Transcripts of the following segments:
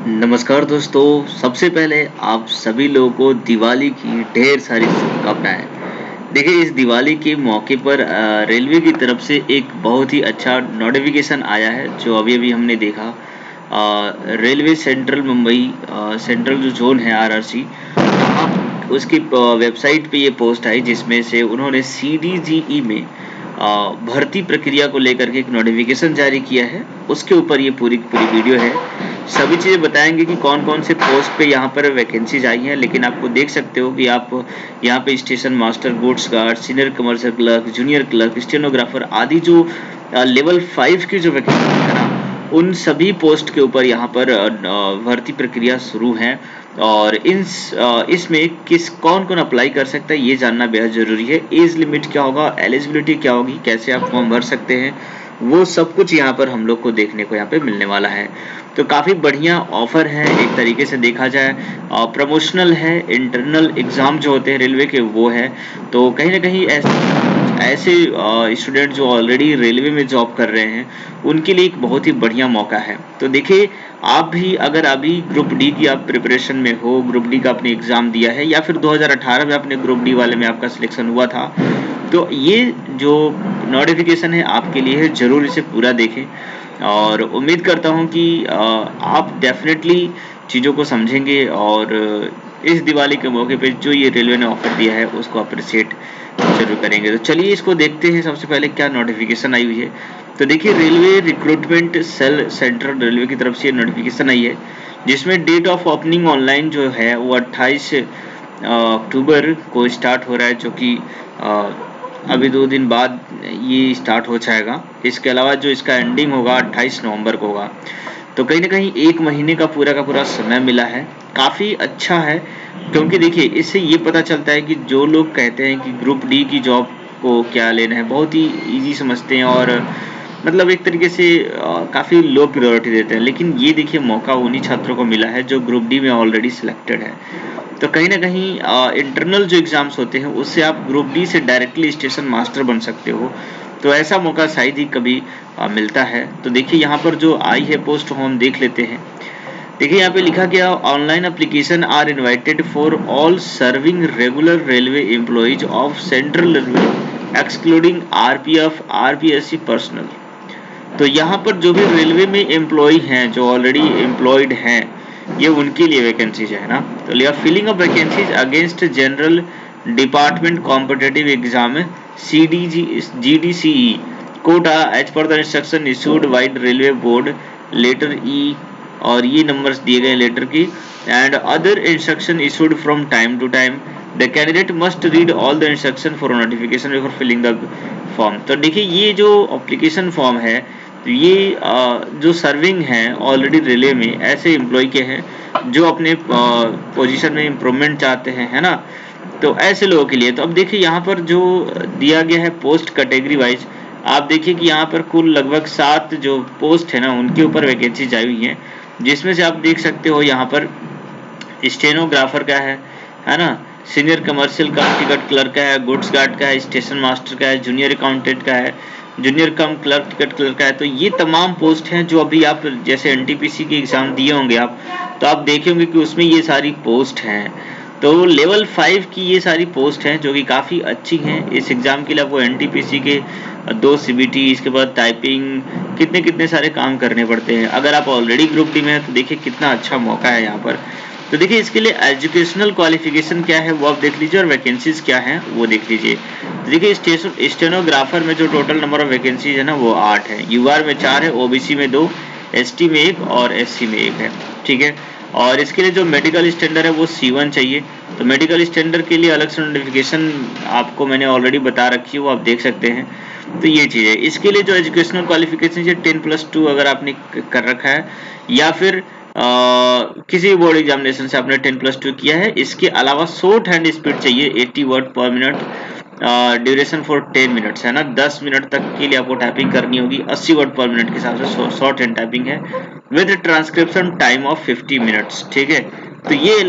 नमस्कार दोस्तों, सबसे पहले आप सभी लोगों को दिवाली की ढेर सारी शुभकामनाएँ। देखिए इस दिवाली के मौके पर रेलवे की तरफ से एक बहुत ही अच्छा नोटिफ़िकेशन आया है जो अभी-अभी हमने देखा। रेलवे सेंट्रल मुंबई सेंट्रल जो ज़ोन है आरआरसी, वहाँ उसकी वेबसाइट पे ये पोस्ट आई जिसमें से उन्होंने सीडीजीई में भर्ती प्रक्रिया को लेकर के एक नोटिफ़िकेशन जारी किया है। उसके ऊपर ये पूरी की पूरी वीडियो है। सभी चीज़ें बताएँगे कि कौन-कौन से पोस्ट पे यहाँ पर वैकेंसीज़ आई हैं, लेकिन आपको देख सकते हो कि आप यहाँ पे station master, goods guard, senior commercial clerk, junior clerk, stenographer आदि जो लेवल 5 की जो वैकेंसी है ना, उन सभी पोस्ट के ऊपर यहाँ पर भर्ती प्रक्रिया शुरू है और इसमें कौन-कौन अप्लाई कर सकता है ये जानना बेहद ज़रूरी है। एज लिमिट क्या होगा, एलिजिबिलिटी क्या होगी, कैसे आप फॉर्म भर सकते हैं, वो सब कुछ यहाँ पर हम लोग को देखने को यहाँ पे मिलने वाला है। तो काफ़ी बढ़िया ऑफर है एक तरीके से देखा जाए। प्रमोशनल है, इंटरनल एग्ज़ाम जो होते हैं रेलवे के वो है। तो कहीं न कहीं ऐसे स्टूडेंट जो ऑलरेडी रेलवे में जॉब कर रहे हैं, उनके लिए एक बहुत ही बढ़िया मौका है। तो देखिए आप भी अगर अभी ग्रुप डी की आप प्रिपरेशन में हो, ग्रुप डी का आपने एग्ज़ाम दिया है या फिर 2018 में आपने ग्रुप डी वाले में आपका सिलेक्शन हुआ था, तो ये जो नोटिफ़िकेशन है आपके लिए है, ज़रूर इसे पूरा देखें और उम्मीद करता हूँ कि आप डेफ़िनेटली चीज़ों को समझेंगे और इस दिवाली के मौके पे जो ये रेलवे ने ऑफ़र दिया है उसको अप्रिशिएट ज़रूर करेंगे। तो चलिए इसको देखते हैं सबसे पहले क्या नोटिफ़िकेशन आई हुई है। तो देखिए railway recruitment cell central railway की तरफ से नोटिफ़िकेशन आई है, जिसमें डेट ऑफ ओपनिंग ऑनलाइन जो है वो 28 अक्टूबर को स्टार्ट हो रहा है, जो कि अभी 2 दिन बाद ये स्टार्ट हो जाएगा। इसके अलावा जो इसका एंडिंग होगा 28 नवंबर को होगा। तो कहीं न कहीं 1 महीने का पूरा समय मिला है। काफ़ी अच्छा है क्योंकि देखिए इससे ये पता चलता है कि जो लोग कहते हैं कि ग्रुप डी की जॉब को क्या लेना है, बहुत ही ईज़ी समझते हैं और मतलब एक तरीके से काफ़ी लो प्रायोरिटी देते हैं। लेकिन ये देखिए मौका उन्हीं छात्रों को मिला है जो ग्रुप डी में ऑलरेडी सिलेक्टेड है। तो कहीं न कहीं इंटरनल जो एग्ज़ाम्स होते हैं उससे आप ग्रुप डी से डायरेक्टली स्टेशन मास्टर बन सकते हो। तो ऐसा मौका शायद ही कभी मिलता है। तो देखिए यहाँ पर जो आई है पोस्ट हम देख लेते हैं। देखिए यहाँ पे लिखा गया online application are invited for all serving regular railway employees of central railway excluding RPF RPSC personal. तो यहाँ पर जो भी रेलवे में एम्प्लॉय हैं जो ऑलरेडी एम्प्लॉयड हैं, ये उनके लिए वैकेंसीज है ना। तो लिया filling of vacancies against general department competitive exam GDCE quota as per the instruction issued vide railway board letter E, और ये नंबर्स दिए गए लेटर की, and other instruction issued from time to time. The candidate must read all the instruction for notification before filling the form. तो देखिए ये जो application form है, तो ये जो सर्विंग हैं ऑलरेडी रेलवे में ऐसे एम्प्लॉय के हैं जो अपने पोजीशन में इम्प्रूवमेंट चाहते हैं, है ना। तो ऐसे लोगों के लिए तो अब देखिए यहाँ पर जो दिया गया है पोस्ट कैटेगरी वाइज, आप देखिए कि यहाँ पर कुल लगभग 7 जो पोस्ट है ना उनके ऊपर वैकेंसीज आई हुई हैं, जिसमें से आप देख सकते हो यहाँ पर स्टेनोग्राफर का है ना, सीनियर कमर्शियल कम टिकट क्लर्क का है, गुड्स गार्ड का है, स्टेशन मास्टर का है, जूनियर अकाउंटेंट का है, जूनियर कम क्लर्क टिकट क्लर्क का है। तो ये तमाम पोस्ट हैं जो अभी आप जैसे एनटीपीसी के एग्जाम दिए होंगे आप, तो आप देखे होंगे कि उसमें ये सारी पोस्ट हैं। तो लेवल 5 की ये सारी पोस्ट हैं जो कि काफ़ी अच्छी हैं। इस एग्ज़ाम के लिए आपको एनटीपीसी के 2 सीबीटी, इसके बाद टाइपिंग, कितने सारे काम करने पड़ते हैं। अगर आप ऑलरेडी ग्रुप डी में हैं तो देखिए कितना अच्छा मौका है यहाँ पर। तो देखिए इसके लिए एजुकेशनल क्वालिफिकेशन क्या है वो आप देख लीजिए और वैकेंसीज क्या हैं वो देख लीजिए। तो देखिए स्टेनोग्राफर में जो टोटल नंबर ऑफ वैकेंसीज है ना वो 8 है, यूआर में 4 है, ओबीसी में 2, एसटी में 1 और एससी में 1 है, ठीक है। और इसके लिए जो मेडिकल स्टैंडर्ड है वो C1 चाहिए। तो मेडिकल स्टैंडर्ड के लिए अलग से नोटिफिकेशन आपको मैंने ऑलरेडी बता रखी है, वो आप देख सकते हैं। तो ये चीज़ है। इसके लिए जो एजुकेशनल क्वालिफिकेशन है 10+2 अगर आपने कर रखा है या फिर किसी बोर्ड एग्जामिनेशन से आपने 10+2 किया है। इसके अलावा शॉर्ट हैंड स्पीड चाहिए 80 वर्ड पर मिनट, ड्यूरेशन फॉर 10 मिनट्स है ना, 10 मिनट तक के लिए आपको टाइपिंग करनी होगी। 80 वर्ड पर मिनट के हिसाब से शॉर्ट हैंड टाइपिंग है with transcription time of 50 minutes, ठीक है। तो ये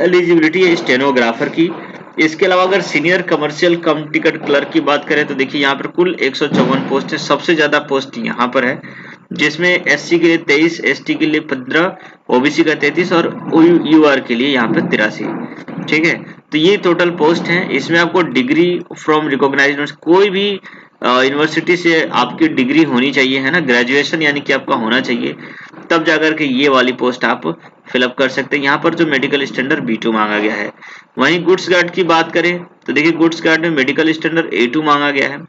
एलिजिबिलिटी है स्टेनोग्राफर की। इसके अलावा अगर सीनियर कमर्शियल कम टिकट क्लर्क की बात करें तो देखिए यहाँ पर कुल 154 पोस्ट है, सबसे ज्यादा पोस्ट यहाँ पर है जिसमें एससी के लिए 23, एसटी के लिए 15, ओबीसी का 33 और यूआर के लिए यहाँ पे 83। ठीक है, तो ये टोटल पोस्ट है। इसमें आपको डिग्री फ्रॉम रिकॉग्नाइज्ड कोई भी यूनिवर्सिटी से आपकी डिग्री होनी चाहिए, है ना, ग्रेजुएशन यानी कि आपका होना चाहिए, तब जाकर के ये वाली पोस्ट आप फिलअप कर सकते हैं। यहाँ पर जो मेडिकल स्टैंडर्ड B2 मांगा गया है। वहीं गुड्स गार्ड की बात करें तो देखिए गुड्स गार्ड में मेडिकल स्टैंडर्ड A2 मांगा गया है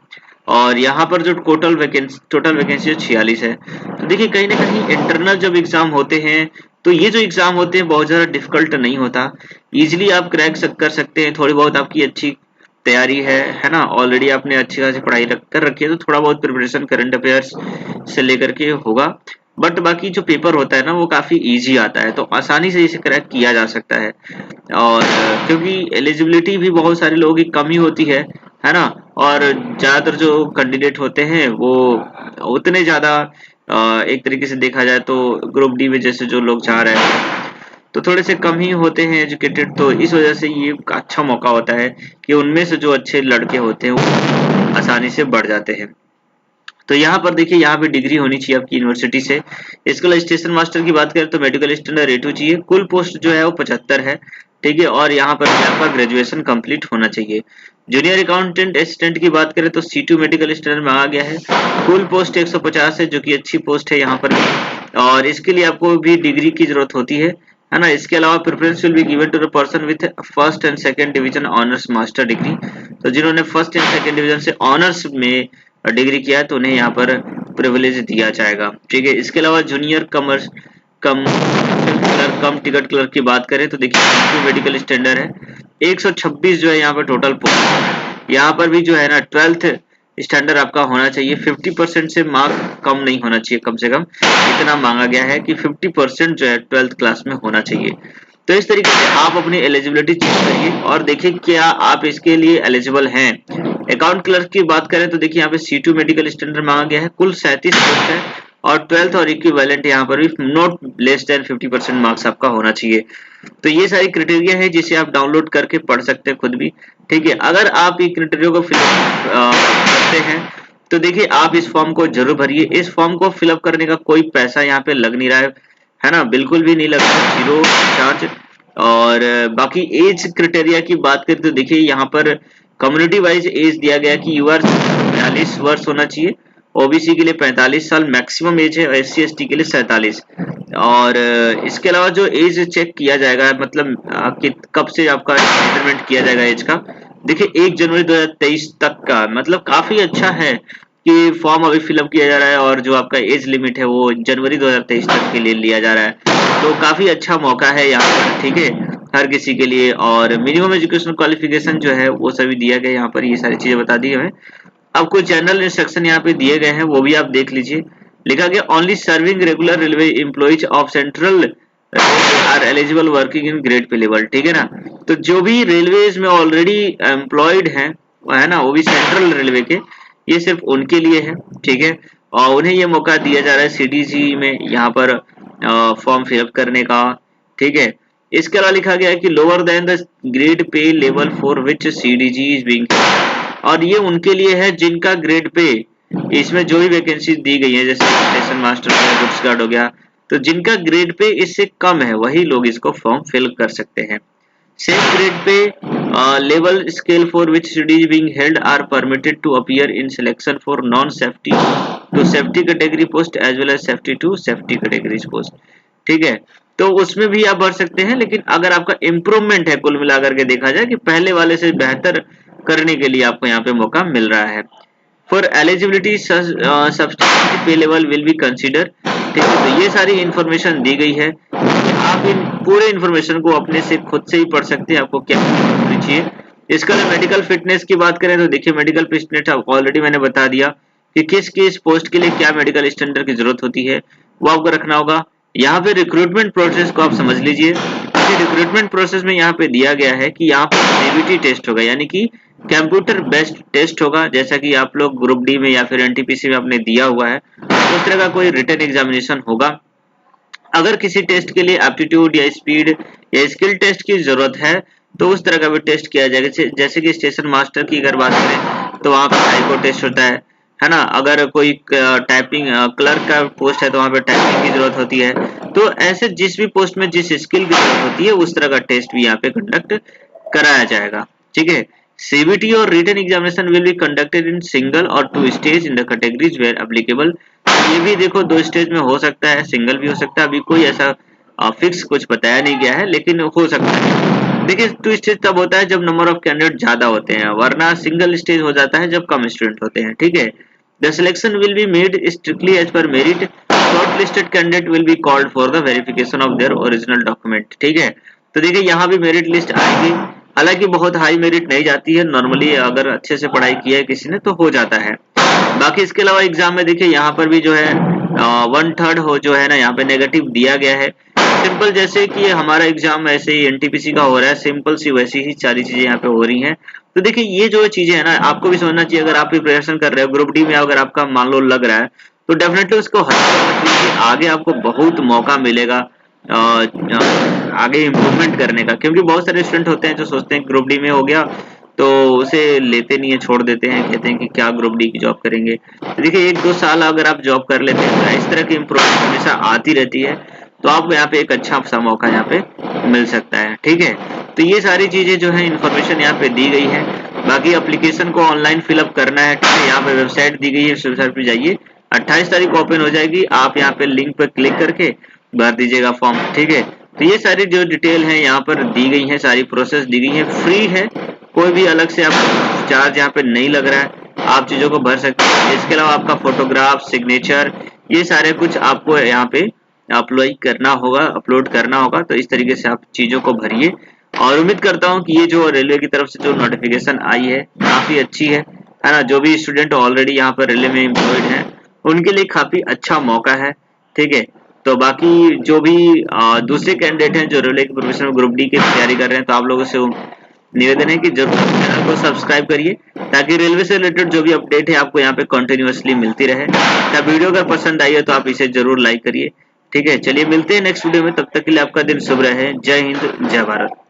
और यहाँ पर जो टोटल वैकेंसी 46 है। तो देखिए कहीं ना कहीं इंटरनल जब एग्जाम होते हैं तो ये जो एग्जाम होते हैं बहुत ज़्यादा डिफिकल्ट नहीं होता, इजीली आप क्रैक कर सकते हैं। थोड़ी बहुत आपकी अच्छी तैयारी है ना, ऑलरेडी आपने अच्छी खासी पढ़ाई कर रखी है, तो थोड़ा बहुत प्रिपरेशन करंट अफेयर्स से लेकर के होगा, बट बाकी जो पेपर होता है ना वो काफ़ी इजी आता है, तो आसानी से इसे क्रैक किया जा सकता है। और क्योंकि एलिजिबिलिटी भी बहुत सारे लोगों की कमी होती है ना, और ज़्यादातर जो कैंडिडेट होते हैं वो उतने ज़्यादा एक तरीके से देखा जाए तो ग्रुप डी में जैसे जो लोग जा रहे हैं तो थोड़े से कम ही होते हैं एजुकेटेड, तो इस वजह से ये अच्छा मौका होता है कि उनमें से जो अच्छे लड़के होते हैं वो आसानी से बढ़ जाते हैं। तो यहाँ पर देखिए यहाँ पे डिग्री होनी चाहिए आपकी यूनिवर्सिटी से। इसके अलावा स्टेशन मास्टर की बात करें तो मेडिकल स्टैंडर्ड A2 चाहिए। कुल पोस्ट जो है वो 75 है, ठीक है, और यहाँ पर आपका ग्रेजुएशन कंप्लीट होना चाहिए। जूनियर अकाउंटेंट असिस्टेंट की बात करें तो C2 मेडिकल स्टैंडर्ड में आ गया है। कुल पोस्ट 150 है, जो कि अच्छी पोस्ट है यहाँ पर भी, और इसके लिए आपको भी डिग्री की जरूरत होती है ना। इसके अलावा preference will be given to the person with first and second division honours master degree. तो जिन्होंने फर्स्ट एंड सेकंड डिवीजन से ऑनर्स में डिग्री किया है तो उन्हें यहाँ पर प्रिविलेज दिया जाएगा, ठीक है। इसके अलावा जूनियर कम टिकट क्लर्क की बात करें तो देखिए मेडिकल स्टैंडर्ड है 126 जो है यहाँ पर टोटल पोस्ट। यहाँ पर भी जो है ना 12th स्टैंडर्ड आपका होना चाहिए। 50% से मार्क कम नहीं होना चाहिए, कम से कम इतना मांगा गया है कि 50% जो है 12th क्लास में होना चाहिए। तो इस तरीके से आप अपनी एलिजिबिलिटी चेक करिए और देखिए क्या आप इसके लिए एलिजिबल हैं। अकाउंट क्लर्क की बात करें तो देखिए यहाँ पे C2 मेडिकल स्टैंडर्ड मांगा गया है। कुल 37 पोस्ट है और 12th और इक्विवेलेंट यहाँ पर भी नॉट लेस देन 50% मार्क्स आपका होना चाहिए। तो ये सारी क्राइटेरिया है जिसे आप डाउनलोड करके पढ़ सकते हैं खुद भी, ठीक है। अगर आप ये क्राइटेरिया को फिलअप करते हैं तो देखिए आप इस फॉर्म को जरूर भरिए। इस फॉर्म को फिलअप करने का कोई पैसा यहाँ पे लग नहीं रहा है ना, बिल्कुल भी नहीं लग रहा है, 0 चार्ज। और बाकी एज क्राइटेरिया की बात करें तो देखिए यहाँ पर कम्युनिटी वाइज एज दिया गया कि यूआर 42 वर्ष होना चाहिए, ओबीसी के लिए 45 साल मैक्सिमम एज है, और SC ST के लिए 47। और इसके अलावा जो एज चेक किया जाएगा मतलब कब से आपका इंक्रीमेंट किया जाएगा एज का, देखिए 1 जनवरी 2023 तक का, मतलब काफी अच्छा है कि फॉर्म अभी फिलअप किया जा रहा है और जो आपका एज लिमिट है वो जनवरी 2023 तक के लिए लिया जा रहा है। तो काफी अच्छा मौका है यहाँ पर, ठीक है, हर किसी के लिए। और मिनिमम एजुकेशनल क्वालिफिकेशन जो है वो सभी दिया गया, यहाँ पर ये सारी चीजें बता दी हमें। अब कुछ जनरल इंस्ट्रक्शन यहाँ पे दिए गए हैं वो भी आप देख लीजिए। लिखा गया only serving regular railway employees of central are eligible working in grade pay level, ठीक है ना। तो जो भी रेलवेज में ऑलरेडी एम्प्लॉयड हैं है ना, वो भी सेंट्रल रेलवे के, ये सिर्फ उनके लिए है, ठीक है, और उन्हें ये मौका दिया जा रहा है CDG में यहाँ पर फॉर्म फिलअप करने का, ठीक है। इसके अलावा लिखा गया है कि lower than the grade pay level for which CDG is being, और ये उनके लिए है जिनका ग्रेड पे इसमें जो भी वैकेंसी दी गई है, जैसे स्टेशन मास्टर हो गया, गुड्स गार्ड हो गया, तो जिनका ग्रेड पे इससे कम है वही लोग इसको फॉर्म फिल कर सकते हैं। Same grade pay level scale for which studies being held are permitted to appear in selection for non safety to safety category post as well as safety to safety categories post, ठीक है। तो उसमें भी आप भर सकते हैं, लेकिन अगर आपका इम्प्रूवमेंट है कुल मिलाकर के देखा जाए कि पहले वाले से बेहतर करने के लिए आपको यहाँ पे मौका मिल रहा है। फॉर एलिजिबिलिटी सब्सटेंशियल पे लेवल विल बी कंसीडर, ठीक है। तो ये सारी इंफॉर्मेशन दी गई है, आप इन पूरे इंफॉर्मेशन को अपने से खुद से ही पढ़ सकते हैं, आपको क्या होनी चाहिए। इसका मेडिकल फिटनेस की बात करें तो देखिए मेडिकल फिटनेस ऑलरेडी मैंने बता दिया कि किस पोस्ट के लिए क्या मेडिकल स्टैंडर्ड की जरूरत होती है, वो आपको रखना होगा। यहाँ पे रिक्रूटमेंट प्रोसेस को आप समझ लीजिए। रिक्रूटमेंट प्रोसेस में यहाँ पे दिया गया है कि यहाँ पर CBT टेस्ट होगा, यानी कि कंप्यूटर बेस्ड टेस्ट होगा, जैसा कि आप लोग ग्रुप डी में या फिर NTPC में आपने दिया हुआ है, उस तरह का कोई रिटन एग्जामिनेशन होगा। अगर किसी टेस्ट के लिए एप्टीट्यूड या स्पीड या स्किल टेस्ट की जरूरत है तो उस तरह का भी टेस्ट किया जाएगा। जैसे कि स्टेशन मास्टर की अगर बात करें तो वहाँ पर हाइको टेस्ट होता है है ना। अगर कोई टाइपिंग क्लर्क का पोस्ट है तो वहाँ पे टाइपिंग की जरूरत होती है। तो ऐसे जिस भी पोस्ट में जिस स्किल की जरूरत होती है उस तरह का टेस्ट भी यहाँ पे कंडक्ट कराया जाएगा। ठीक है। सीबीटी और written examination will be conducted in single और two stage in the categories where applicable. ये भी देखो 2 स्टेज में हो सकता है, सिंगल भी हो सकता है। अभी कोई ऐसा फिक्स कुछ बताया नहीं गया है, लेकिन हो सकता है। देखिए 2 स्टेज तब होता है जब नंबर ऑफ कैंडिडेट ज्यादा होते हैं, वरना सिंगल स्टेज हो जाता है जब कम स्टूडेंट होते हैं। ठीक है। The selection will be made strictly as per merit. Shortlisted candidate will be called for the verification of their original document. ठीक है। तो देखिए यहाँ भी मेरिट लिस्ट आएगी, हालांकि बहुत हाई मेरिट नहीं जाती है, नॉर्मली अगर अच्छे से पढ़ाई की है किसी ने तो हो जाता है। बाकी इसके अलावा एग्जाम में देखिए यहाँ पर भी जो है 1/3 हो जो है ना यहाँ पे नेगेटिव दिया गया है। सिंपल जैसे कि हमारा एग्जाम ऐसे ही एनटीपीसी का हो रहा है, सिंपल सी वैसी ही सारी चीजें यहाँ पे हो रही हैं। तो देखिए ये जो चीजें है ना आपको भी समझना चाहिए। अगर आप प्रिपरेशन कर रहे हो ग्रुप डी में, अगर आपका मान लो लग रहा है तो डेफिनेटली उसको आगे आपको बहुत मौका मिलेगा आगे इम्प्रूवमेंट करने का। क्योंकि बहुत सारे स्टूडेंट होते हैं जो सोचते हैं ग्रुप डी में हो गया तो उसे लेते नहीं है, छोड़ देते हैं, कहते हैं कि क्या ग्रुप डी की जॉब करेंगे। तो देखिए 1-2 साल अगर आप जॉब कर लेते हैं तो इस तरह की इम्प्रूवमेंट हमेशा आती रहती है, तो आपको यहाँ पे एक अच्छा सा मौका यहाँ पे मिल सकता है। ठीक है। तो ये सारी चीजें जो है इन्फॉर्मेशन यहाँ पे दी गई है। बाकी एप्लीकेशन को ऑनलाइन फिलअप करना है। ठीक है। यहाँ पे वेबसाइट दी गई है, वेबसाइट पे जाइए, 28 तारीख को ओपन हो जाएगी, आप यहाँ पे लिंक पे क्लिक करके भर दीजिएगा फॉर्म। ठीक है। तो ये सारी जो डिटेल है यहाँ पर दी गई है, सारी प्रोसेस दी गई है, फ्री है, कोई भी अलग से आपको चार्ज यहाँ पे नहीं लग रहा है, आप चीजों को भर सकते हैं। इसके अलावा आपका फोटोग्राफ, सिग्नेचर, ये सारे कुछ आपको यहाँ पे अपलोड करना होगा। तो इस तरीके से आप चीजों को भरिए, और उम्मीद करता हूँ कि ये जो रेलवे की तरफ से जो नोटिफिकेशन आई है काफी अच्छी है ना। जो भी स्टूडेंट ऑलरेडी यहाँ पर रेलवे में एम्प्लॉयड है उनके लिए काफी अच्छा मौका है। ठीक है। तो बाकी जो भी दूसरे कैंडिडेट हैं जो रेलवे के प्रोफेशनल ग्रुप डी की तैयारी कर रहे हैं, तो आप लोगों से निवेदन है कि जरूर चैनल को सब्सक्राइब करिए, ताकि रेलवे से रिलेटेड जो भी अपडेट है आपको यहाँ पे कंटिन्यूअसली मिलती रहे। तो वीडियो अगर पसंद आई है तो आप इसे जरूर लाइक करिए। ठीक है। चलिए मिलते हैं नेक्स्ट वीडियो में, तब तक के लिए आपका दिन शुभ रहे। जय हिंद, जय भारत।